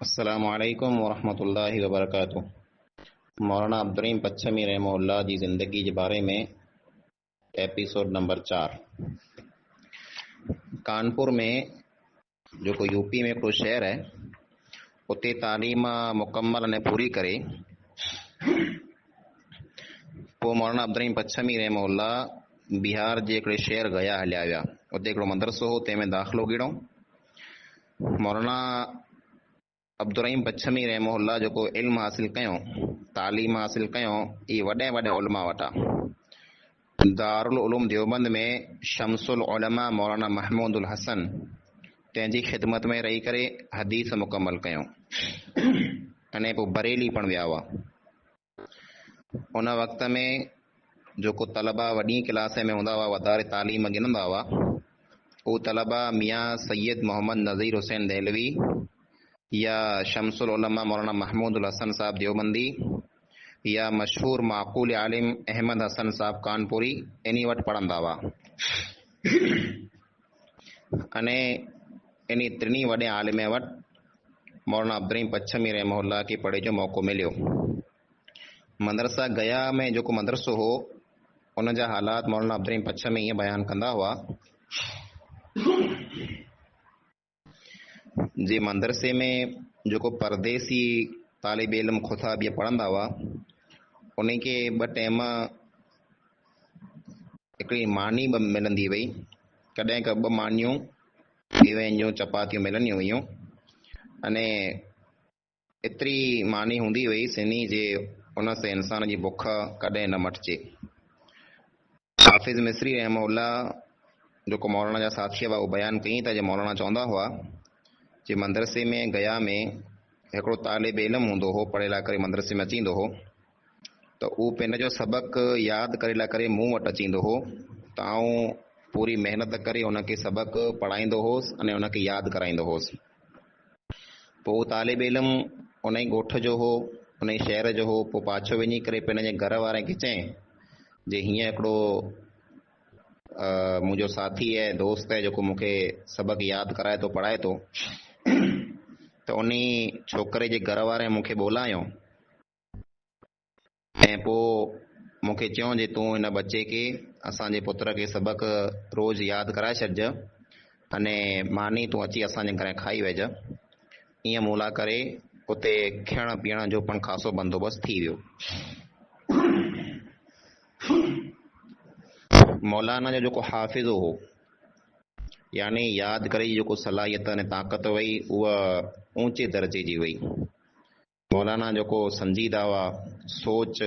السلام علیکم ورحمۃ اللہ وبرکاتہ۔ مولانا عبدالرحیم پچھمی رحمہ اللہ کی زندگی کے بارے میں ایپیسوڈ نمبر 4۔ کانپور میں جو کو یو پی میں کو شہر ہے اتنے تعلیم مکمل نے پوری کرے پو مولانا عبدالرحیم پچھمی رحمہ اللہ بہار کے ایک شہر گیا ہلیا ویا، اتنے ایک مدرسو ہو تم میں داخلو گیڑو۔ مولانا عبدالرحیم پچھمی رحمہ اللہ جو کو علم حاصل کیوں، تعلیم حاصل کیوں یہ وڈے وڈے علماء وٹا۔ دارالعلوم دیوبند میں شمس العلماء مولانا محمود الحسن تنجی خدمت میں رہی کرے حدیث مکمل کیوں، انے پو بریلی پن ویا ہوا۔ ان وقت میں جو کو طلبا وڈی کلاس میں ہوندا ہوا وڈارے تعلیم گنندا ہوا، وہ طلبا میاں سید محمد نذیر حسین دہلوی یا شمس العلماء مولانا محمود الحسن صاحب دیوبندی یا مشہور معقول عالم احمد حسن صاحب کانپوری انہی وٹ پڑھندا ہوا۔ انے انہی ترنی وڈے عالم وٹ مولانا عبدالرحیم پچھمی رحمہ اللہ کے پڑھے جو موقع ملیو۔ مدرسہ گیا میں جو کو مدرسو ہو ان جا حالات مولانا عبدالرحیم پچھمی یہ بیان کندا ہوا جی مدرسے میں جو کو پردیسی طالب علم خدا بھی پڑھندا ہوا انہیں کے ب ٹائم ایکڑی مانی ملندی وئی، کڈیں کا ب مانیوں دیویں چپاتیوں ملنی ہوئیوں، انے اتری مانی ہوندی وئی سنی جے ان سے انسان جی بکھ کڈیں نہ مٹچے۔ حافظ مصری رحمہ اللہ جو کو مولانا جا ساتھی ہوا وہ بیان کئی تا جو مولانا چوندا ہوا جے مدرسے میں گیا میں ایکڑو طالب علم ہوندو ہو پڑھیلا کرے مدرسے میں اچیندو ہو تو او پن جو سبق یاد کریلا کرے منہ وٹ اچیندو ہو تو آؤں پوری محنت کرے ان کے سبق پڑھائیندو ہوس انے ان کے یاد کرائیندو ہوس۔ پو طالب علم ان ڳوٺ جو ہو ان شہر جو ہو پو پاچھو وञी کرے پن جے گھر وارن کے چئیں جے ہیئں ہکڑو مجھو ساتھی ہے دوست ہے جو کو مکھے سبق یاد کرائے تو پڑھائے تو انہی چھوکرے جے گھر وارے مکھے بولایوں ऐं पोइ मूंखे चयो जे तूं हिन बचे खे असांजे पुत्र खे सबक रोज़ यादि कराए छॾिजांइ अने मानी तूं अची असांजे घरे खाई वेहिजांइ। ईअं मूला करे उते खियण पीअण जो पिणु ख़ासो बंदोबस्तु थी वियो। मौलाना जो जेको हाफ़िज़ो हो यानी यादि करे जी जेको सलाहियत अने ताक़त हुई उहा ऊचे दर्जे जी हुई। मौलाना जेको संजीदा हुआ, सोच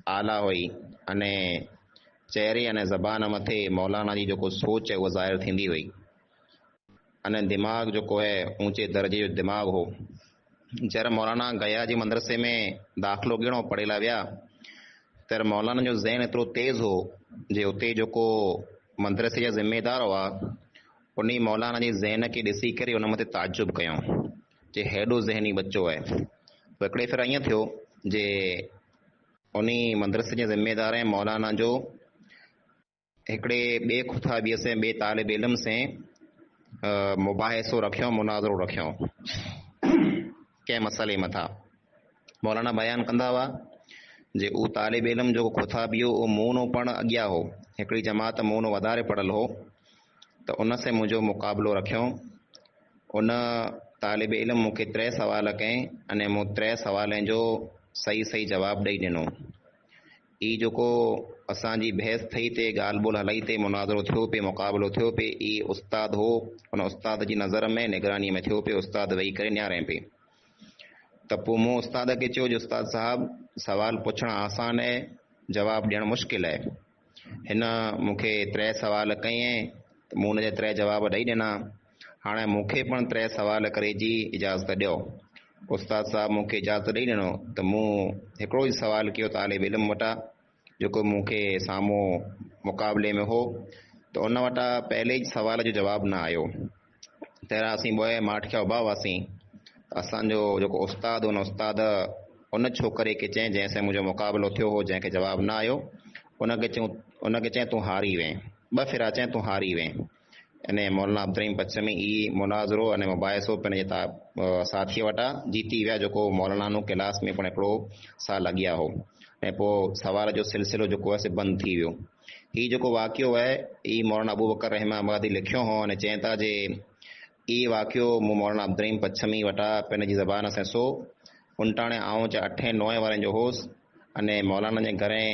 आला हुई अने चेहरे अने ज़बान मथे मौलाना जी जेको सोच है उहा ज़ाहिर थींदी हुई अने दिमाग़ जेको है ऊचे दर्जे जो दिमाग़ हो। जर मौलाना गया जी मदरसे में दाख़िलो गिणो पढ़ेला विया तर मौलाना जो ज़हन एतिरो तेज़ हो जे उते जेको मदरसे जा ज़िम्मेदार हुआ उन मौलाना जी ज़हन खे ॾिसी करे उन मथे ताजुब कयूं जे हेॾो ज़हनी बच्चो आहे। हिकिड़े फिर ईअं थियो जे उन मदरसे जे ज़िम्मेदार मौलाना जो हिकिड़े ॿिए खुताबीअ से ॿिए तालिब इल्म से मुबाहिसो रखियो, मुनाज़रो रखियो कंहिं मसइले मथां। मौलाना बयानु कंदा हुआ जे उहो तालिब इल्म जो खुताबियो उहो मूनो पण अॻियां हो, हिकिड़ी जमात मूनो वधारे पढ़ियल हो त उन से मुंहिंजो मुक़ाबिलो रखियो। उन तालिब इल्म मूंखे 3 सवाल कयईं अने मूं 3 सवालनि जो सही जवाबु ॾेई ॾिनो। ई जेको असांजी बहस थई ते ॻाल्हि ॿोल हलाई ते मुनाज़रो थियो पिए, मुक़ाबिलो थियो पिए, ई उस्ताद हो उन उस्ताद जी नज़र में निगरानीअ में थियो पिए। उस्ताद वेही करे निहारे पिए त पोइ मूं उस्ताद खे चयो जो उस्ताद साहब सवाल पुछणु आसान आहे, जवाबु ॾियणु मुश्किल आहे। हिन मूंखे 3 सवाल कयईं त मूं हुनजा 3 जवाब ॾेई ॾिना। हाणे मूंखे पण 3 सवाल करे जी इजाज़त ॾियो। उस्ताद साहब मूंखे इजाज़त ॾेई ॾिनो त मूं हिकिड़ो ई सवाल कयो तालिब इल्म वटां जेको मूंखे साम्हूं मुक़ाबले में हो त उन वटां पहले ई सवाल जो जवाबु न आयो। तहिड़ा असीं ॿ माठिया उभा हुआसीं। असांजो जेको उस्ताद उन उस्ताद उन छोकिरे खे चयईं जंहिंसां मुंहिंजो मुक़ाबिलो थियो हो, जंहिंखे जवाबु न आयो, उनखे चयईं तूं हारी वएं। 2 भेरा चयईं तूं हारी वएं। अने मौलाना अब्दुर्रहीम पच्छमी ई मुनाज़रो अने मुबाहिसो पंहिंजे साथीअ वटां जीती विया, जेको मौलाना क्लास में पण हिकिड़ो साल अॻियां हो, ऐं पोइ सवाल जो सिलसिलो जेको आहे से बंदि थी वियो। हीउ जेको वाक़ियो आहे ई मौलाना अबू बकर रहमाबादी लिखियो हो, अने चवनि था जे ई वाक़ियो मूं मौलाना अब्दुर्रहीम पच्छमी वटां पंहिंजी ज़बान सां सो उनटाणे आउं 8-9 वारनि जो होसि, अने मौलाना जे घरे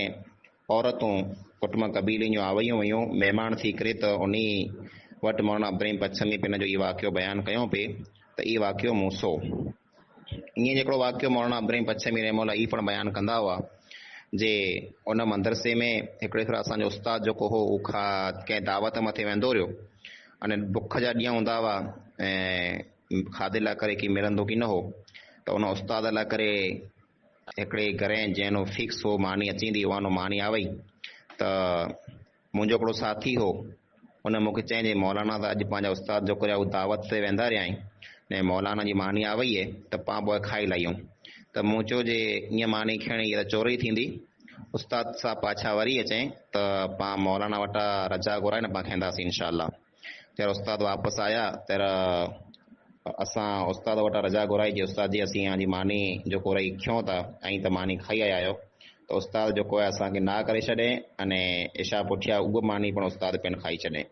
औरतूं कुटुंब कबीले जूं आवयूं वयूं महिमान थी करे, त उन वटि मौलाना अब्दुर्रहीम पच्छमी पंहिंजो इहो वाक़ियो बयानु कयो पिए त ई वाक़ियो मूं सो। ईअं हिकिड़ो वाक़ियो मौलाना अब्दुर्रहीम पच्छमी रहमहुल्लाह ई पण बयानु कंदा हुआ जे उन मदरसे में हिकिड़े भेरो असांजो उस्ताद जेको हो उहो कंहिं दावत मथे वेंदो रहियो, अने बुख जा ॾींहं हूंदा हुआ ऐं खाधे लाइ करे की मिलंदो की न हो, त उन उस्ताद लाइ करे हिकिड़े घरे जंहिंजो फिक्स हो मानी अचींदी, उहा मानी आवई त मुंहिंजो हिकिड़ो साथी हो, उन मूंखे चई जे मौलाना त अॼु पंहिंजा उस्ताद जेको आहे उहो दावत ते वेंदा रहिया आहिनि, ऐं मौलाना जी मानी आवई आहे त पाण पोइ खाई लाहियूं। त मूं चयो जे ईअं मानी खणी इहा चोरी थींदी, उस्ताद साहब पाछा वरी अचई त पाण मौलाना वटां रजा घुराए न पाण खाईंदासीं इनशा। जॾहिं उस्ताद वापसि आया तर असां उस्ताद वटां रजा घुराई जे उस्ताद जी असीं जी मानी जेको रही खियूं था ऐं त मानी खाई आया आहियो, त उस्ताद जेको आहे असांखे ना करे छॾे, अने इशा पुठियां उहा मानी पण उस्ताद पिण खाई छॾे।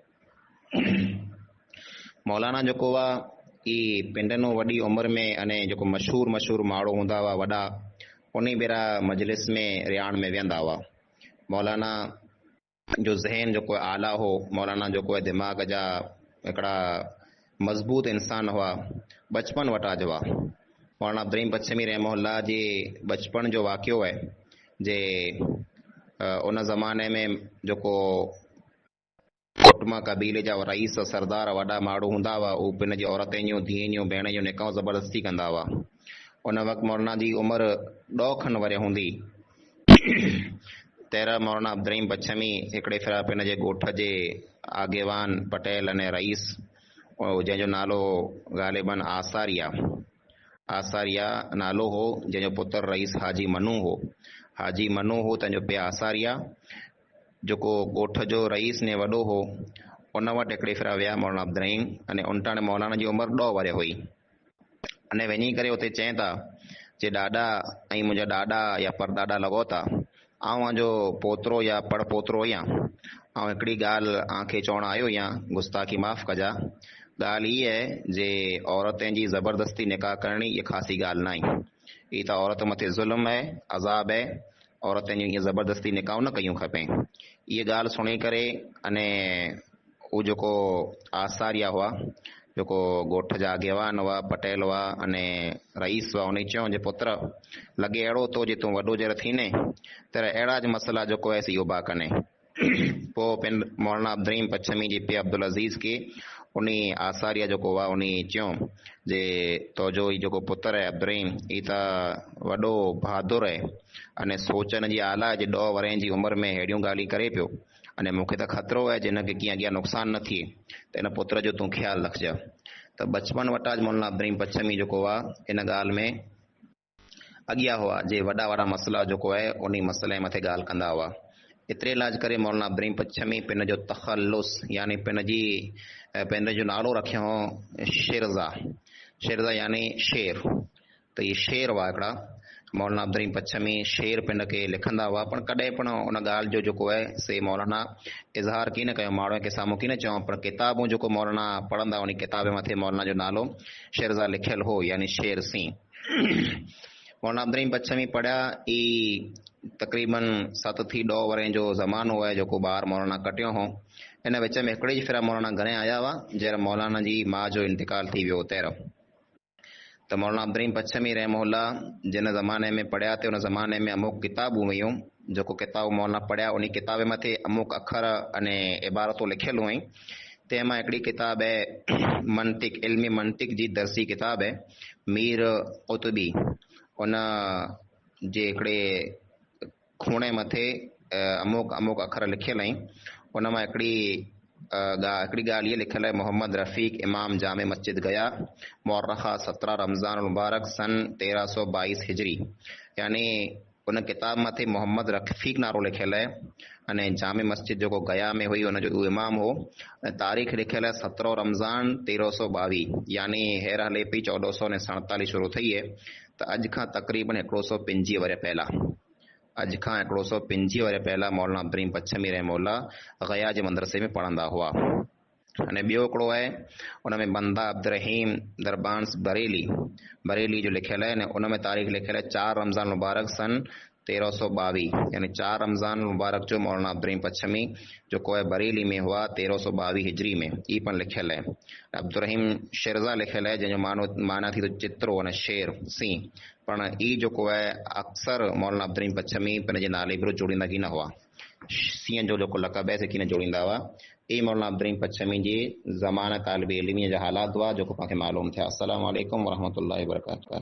मौलाना जेको आहे ई पिंडनो वॾी उमिरि में अने जेको मशहूरु माण्हू हूंदा हुआ वॾा, उन बेरा मजलिस में रियाण में वेहंदा हुआ। मौलाना जो ज़हन जेको आहे आला हो, मौलाना जेको आहे दिमाग़ जा हिकिड़ा मज़बूत इंसान हुआ, बचपन वटा जो आहे। मौलाना अब्दुर्रहीम पच्छमी रहमहुल्लाह जे बचपन जो वाक़ियो आहे जे उन ज़माने में जेको कुटुंब कबीले जा रईस सरदार वॾा माण्हू हूंदा हुआ, उहे पिन जी औरतुनि जूं धीअनि जूं भेण जूं निकाह ज़बरदस्ती कंदा हुआ। उन वक़्तु मौलाना जी उमिरि 2 खनि वरे हूंदी। तहिड़ा मौलाना अब्दुर्रहीम पच्छमी हिकिड़े फिरा पिन जे ॻोठ जे आगेवान पटेल अने रईस, जंहिंजो नालो ग़ालिबन आसारिया नालो हो, जंहिंजो पुत्र रईस हाजी मनू हो। तंहिंजो पीउ आसारिया, जेको ॻोठ जो रईस ने वॾो हो, उन वटि हिकिड़े फिरा विया मौलाना अब्दुर्रहीम, अने उनटाणे मौलाना जी उमिरि 2 वरे हुई। अने वञी करे उते चवनि था जे ॾाॾा ऐं मुंहिंजा ॾाॾा या परॾाॾा लॻो था, आउं जो पोतिरो या पड़पोतिरो आहियां, ऐं हिकिड़ी ॻाल्हि आंखे चवणु आयो या गुस्ताखी माफ़ कजा, ॻाल्हि इहा आहे जे औरतुनि जी ज़बरदस्ती निकाह करणी इहा ख़ासी ॻाल्हि न आहे, हीअ त औरत मथे ज़ुल्म आहे, अज़ाब आहे, औरतुनि जूं ईअं ज़बरदस्ती निकाह न कयूं खपे। इहा ॻाल्हि सुणी करे अने उहो जेको आसारिया हुआ, जेको ॻोठ जा अॻेवान हुआ, पटेल हुआ अने रईस हुआ, उन चयो जे पुत्र लॻे अहिड़ो तो जे तूं वॾो जर थीने त अहिड़ा ज मसइला जेको आहे इहो बा कने। पोइ मौलाना अब्दुर्रहीम पच्छमी जे पीउ अब्दुल अज़ीज़ खे उन आसारिया जेको आहे उन चयो जे तुंहिंजो ही जेको पुत्र आहे अब्दुर्रहीम, ही त वॾो बहादुर आहे अने सोचण जी आला जे 2 वरनि जी उमिरि में अहिड़ियूं ॻाल्हियूं करे पियो, अने मूंखे त ख़तरो आहे जे हिनखे कीअं अॻियां नुक़सानु न थिए, त हिन पुत्र जो तूं ख़्यालु रखिजांइ। त बचपन वटां मौलाना अब्दुर्रहीम पच्छमी जेको आहे इन ॻाल्हि में अॻियां हुआ जे वॾा मसइला जेको आहे उन मसइले मथे ॻाल्हि कंदा हुआ। एतिरे इलाज करे मौलाना अब्दुर्रहीम पच्छमी पिन जो तख़ल्लुस यानी पंहिंजो नालो रखियो हो शिरज़ा यानी शेर, त इहे शेर हुआ हिकिड़ा। मौलाना अब्दुर्रहीम पच्छमी शेर पिन खे लिखंदा हुआ, पण कॾहिं पण उन ॻाल्हि जो जेको आहे से मौलाना इज़हार की न कयो, माण्हूअ खे साम्हूं की न चयो, पर किताबूं जेको मौलाना पढ़ंदा उन किताब मथे मौलाना जो नालो शिरज़ा लिखियलु हो, यानी शेर सिंह। मौलाना अब्दुर्रहीम पच्छमी पढ़िया ई तक़रीबन 7 थी 2 वरनि जो ज़मानो आहे जेको ॿार मौलाना कटियो हो। हिन विच में हिकिड़ी फिरा मौलाना घणे आया हुआ जंहिं मौलाना जी माउ जो इंतिकाल थी वियो तहिड़ो। त मौलाना अब्दुर्रहीम पच्छमी रहमहुल्लाह जिन ज़माने में पढ़िया ते उन ज़माने में अमुक किताबूं हुयूं, जेको किताब मौलाना पढ़िया उन किताब मथे अमुक अखर अने इबारतूं लिखियलु हुयूं। तंहिंमां हिकिड़ी किताब आहे इल्मी मंतिक जी दर्सी किताब आहे मीर क़ुतबी, उन जे हिकिड़े खूणे मथे अमुक अखर लिखियल आहिनि। उन मां हिकिड़ी ॻाल्हि इहा लिखियल आहे मोहम्मद रफ़ीक इमाम जामे मस्जिद गया मुअर्रखा 17 रमज़ान मुबारक सन 1322 हिजरी, यानी उन किताब मथे मोहम्मद रफ़ीक नालो लिखियल आहे अने जामे मस्जिद जेको गया में हुई हुनजो उहो इमाम हो। ऐं तारीख़ लिखियल आहे 17 रमज़ान 1322, यानी हेर हले पई 1447 शुरू थी है। त अॼु खां तक़रीबन 125 वर पहिला, अॼु खां 125 वर पहिला मौलाना अब्दुर्रहीम पच्छमी रहमहुल्लाह गया जे मदरसे में पढ़ंदा हुआ। अने ॿियो हिकिड़ो आहे, उन में बंदा अब्दुर्रहीम दरबान्स बरेली जो लिखियल आहे, उन में तारीख़ लिखियल आहे 4 रमज़ान मुबारक सन 1322, यानी 4 रमज़ान मुबारक जो मौलाना अब्दुर्रहीम पच्छमी जेको आहे बरेली में हुआ 1322 हिजरी में, ई पण लिखियल आहे। अब्दुर्रहीम शिरज़ा लिखियल आहे, जंहिंजो माना थी थो चित्रो अने शेर सी, पण ई जेको आहे अक्सर मौलाना अब्दुर्रहीम पच्छमी पंहिंजे नाले बि जोड़ींदा की न हुआ, सीअं जो जेको लक़ब आहे से कीअं जोड़ींदा हुआ। ई मौलाना अब्दुर्रहीम पच्छमी जी ज़माना तालिब इल्मीअ जा हालात हुआ जेको पाण खे मालूम थिया। अस्सलामु अलैकुम वरहमतुल्लाहि वबरकातुहू।